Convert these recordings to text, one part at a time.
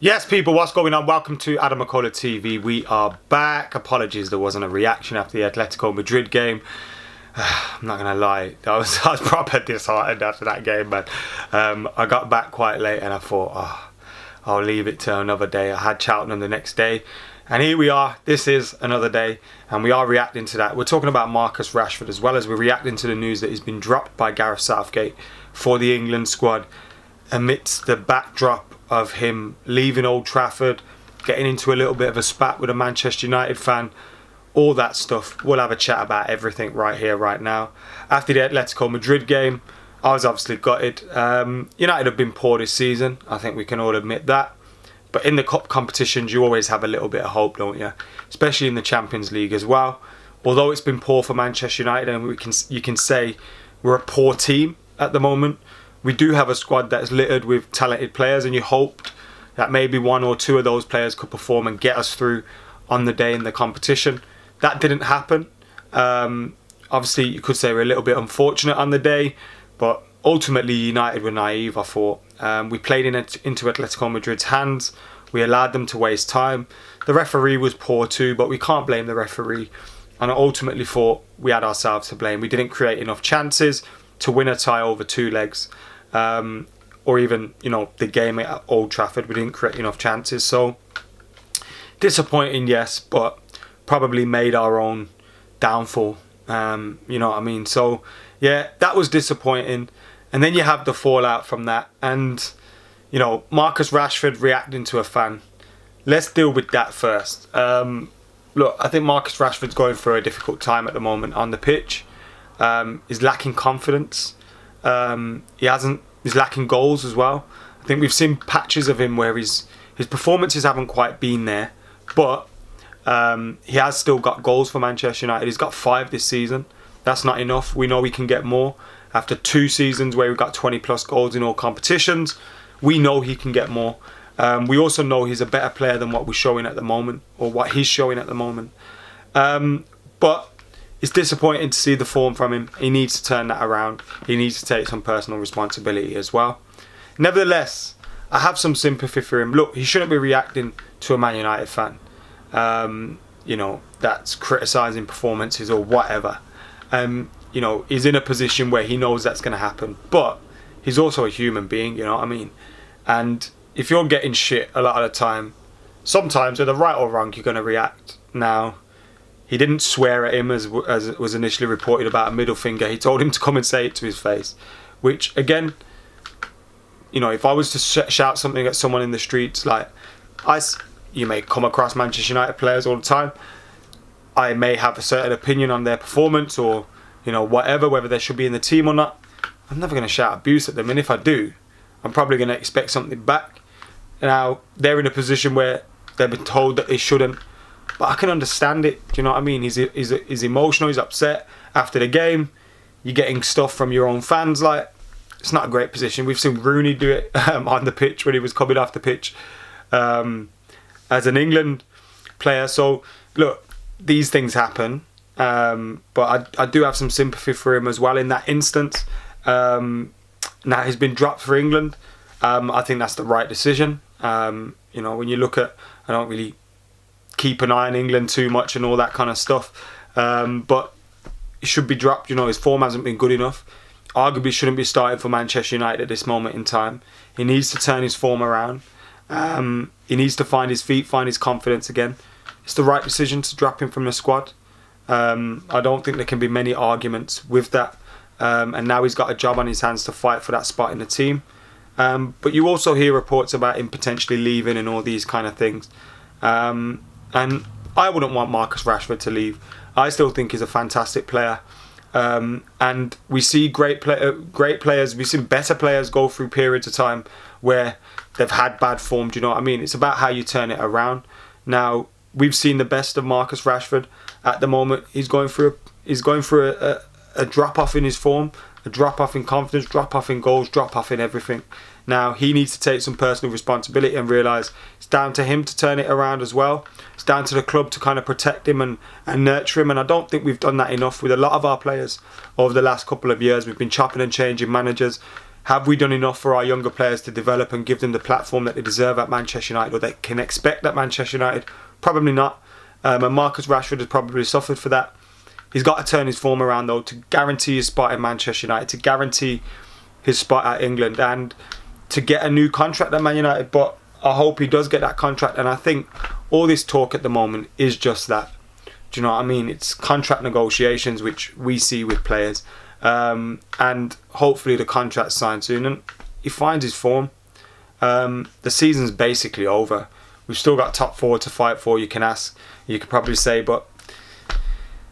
Yes, people, what's going on? Welcome to AdamMcKola TV. We are back. Apologies, there wasn't a reaction after the Atletico Madrid game. I'm not going to lie, I was proper disheartened after that game, man. I got back quite late and I thought, I'll leave it till another day. I had Cheltenham the next day. And here we are. This is another day. And we are reacting to that. We're talking about Marcus Rashford as well as we're reacting to the news that he's been dropped by Gareth Southgate for the England squad amidst the backdrop of him leaving Old Trafford, getting into a little bit of a spat with a Manchester United fan, all that stuff. We'll have a chat about everything right here, right now. After the Atletico Madrid game, I was obviously gutted. United have been poor this season. I think we can all admit that. But in the cup competitions, you always have a little bit of hope, don't you? Especially in the Champions League as well. Although it's been poor for Manchester United, and you can say we're a poor team at the moment, we do have a squad that's littered with talented players, and you hoped that maybe one or two of those players could perform and get us through on the day in the competition. That didn't happen. Obviously, you could say we're a little bit unfortunate on the day, but ultimately United were naive, I thought. We played into Atletico Madrid's hands. We allowed them to waste time. The referee was poor too, but we can't blame the referee. And I ultimately thought we had ourselves to blame. We didn't create enough chances to win a tie over two legs. Or even, the game at Old Trafford, we didn't create enough chances. So, disappointing, yes, but probably made our own downfall. You know what I mean? So, yeah, that was disappointing. And then you have the fallout from that. And, Marcus Rashford reacting to a fan. Let's deal with that first. Look, I think Marcus Rashford's going through a difficult time at the moment on the pitch. He's lacking confidence. He's lacking goals as well. I think we've seen patches of him where his performances haven't quite been there, but he has still got goals for Manchester United. He's got 5 this season. That's not enough. We know we can get more. After 2 seasons where we've got 20 plus goals in all competitions, we know he can get more. We also know he's a better player than what we're showing at the moment, or what he's showing at the moment. But it's disappointing to see the form from him. He needs to turn that around. He needs to take some personal responsibility as well. Nevertheless, I have some sympathy for him. Look, he shouldn't be reacting to a Man United fan, that's criticising performances or whatever. He's in a position where he knows that's going to happen. But he's also a human being, you know what I mean? And if you're getting shit a lot of the time, sometimes, whether right or wrong, you're going to react. Now, he didn't swear at him as was initially reported about a middle finger. He told him to come and say it to his face. Which, again, if I was to shout something at someone in the streets, you may come across Manchester United players all the time. I may have a certain opinion on their performance or, whatever, whether they should be in the team or not. I'm never going to shout abuse at them. And if I do, I'm probably going to expect something back. Now, they're in a position where they've been told that they shouldn't. But I can understand it. Do you know what I mean? He's emotional. He's upset after the game. You're getting stuff from your own fans. It's not a great position. We've seen Rooney do it on the pitch when he was coming off the pitch as an England player. So, look, these things happen. But I do have some sympathy for him as well in that instance. Now, he's been dropped for England. I think that's the right decision. When you look at... I don't really keep an eye on England too much and all that kind of stuff, but he should be dropped. His form hasn't been good enough. Arguably shouldn't be starting for Manchester United at this moment in time. He needs to turn his form around. He needs to find his feet, find his confidence again. It's the right decision to drop him from the squad. I don't think there can be many arguments with that, and now he's got a job on his hands to fight for that spot in the team. But you also hear reports about him potentially leaving and all these kind of things. And I wouldn't want Marcus Rashford to leave. I still think he's a fantastic player. And we see great players, we've seen better players go through periods of time where they've had bad form, do you know what I mean? It's about how you turn it around. Now, we've seen the best of Marcus Rashford at the moment. He's going through a drop-off in his form, a drop-off in confidence, drop-off in goals, drop-off in everything. Now, he needs to take some personal responsibility and realise it's down to him to turn it around as well. It's down to the club to kind of protect him and nurture him. And I don't think we've done that enough with a lot of our players over the last couple of years. We've been chopping and changing managers, Have we done enough for our younger players to develop and give them the platform that they deserve at Manchester United, or they can expect at Manchester United? Probably not. And Marcus Rashford has probably suffered for that. He's got to turn his form around, though, to guarantee his spot in Manchester United, to guarantee his spot at England, and to get a new contract at Man United. But I hope he does get that contract, and I think all this talk at the moment is just that. Do you know what I mean? It's contract negotiations, which we see with players. And hopefully the contract's signed soon and he finds his form. The season's basically over. We've still got top 4 to fight for, you could probably say, but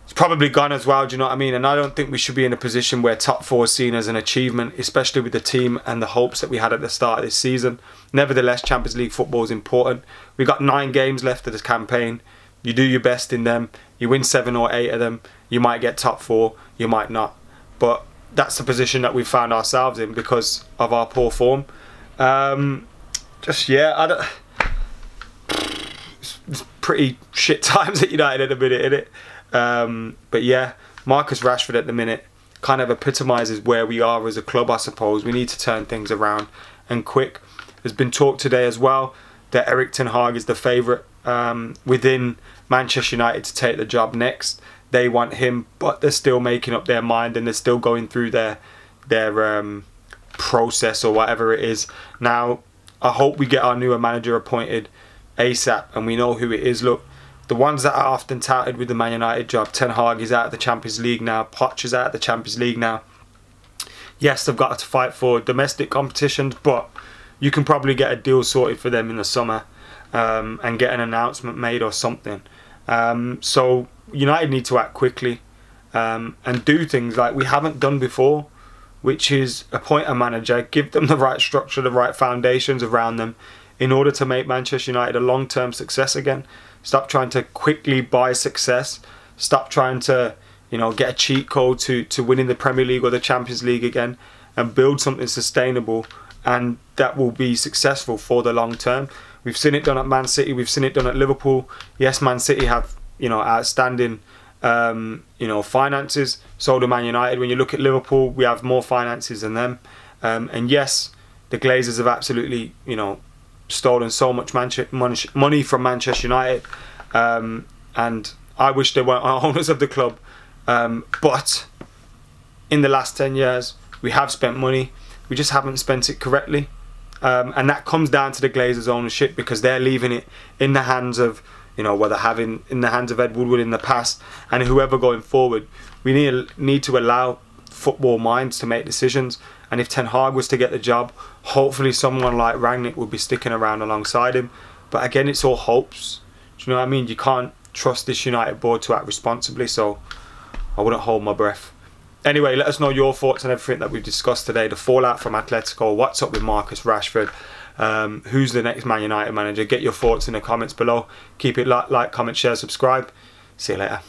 it's probably gone as well, do you know what I mean? And I don't think we should be in a position where top 4 is seen as an achievement, especially with the team and the hopes that we had at the start of this season. Nevertheless, Champions League football is important. We've got 9 games left of this campaign. You do your best in them. You win 7 or 8 of them. You might get top 4, you might not. But that's the position that we've found ourselves in because of our poor form. It's pretty shit times at United at the minute, isn't it? But yeah, Marcus Rashford at the minute kind of epitomises where we are as a club, I suppose. We need to turn things around and quick. There's been talk today as well that Erik ten Hag is the favourite within Manchester United to take the job next. They want him, but they're still making up their mind and they're still going through their process or whatever it is. Now, I hope we get our newer manager appointed ASAP and we know who it is. Look, the ones that are often touted with the Man United job, Ten Hag is out of the Champions League now, Poch is out of the Champions League now. Yes, they've got to fight for domestic competitions, but you can probably get a deal sorted for them in the summer and get an announcement made or something. So United need to act quickly and do things like we haven't done before, which is appoint a manager, give them the right structure, the right foundations around them in order to make Manchester United a long-term success again. Stop trying to quickly buy success. Stop trying to, get a cheat code to winning the Premier League or the Champions League again, and build something sustainable and that will be successful for the long term. We've seen it done at Man City. We've seen it done at Liverpool. Yes, Man City have outstanding finances. So do Man United. When you look at Liverpool, we have more finances than them. And yes, the Glazers have absolutely stolen so much money from Manchester United. And I wish they weren't owners of the club. But in the last 10 years, we have spent money. We just haven't spent it correctly. And that comes down to the Glazers' ownership because they're leaving it in the hands of, what they're having in the hands of Ed Woodward in the past and whoever going forward. We need to allow football minds to make decisions. And if Ten Hag was to get the job, hopefully someone like Rangnick would be sticking around alongside him. But again, it's all hopes. Do you know what I mean? You can't trust this United board to act responsibly, so I wouldn't hold my breath. Anyway, let us know your thoughts on everything that we've discussed today. The fallout from Atletico, what's up with Marcus Rashford, who's the next Man United manager. Get your thoughts in the comments below. Keep it like, comment, share, subscribe. See you later.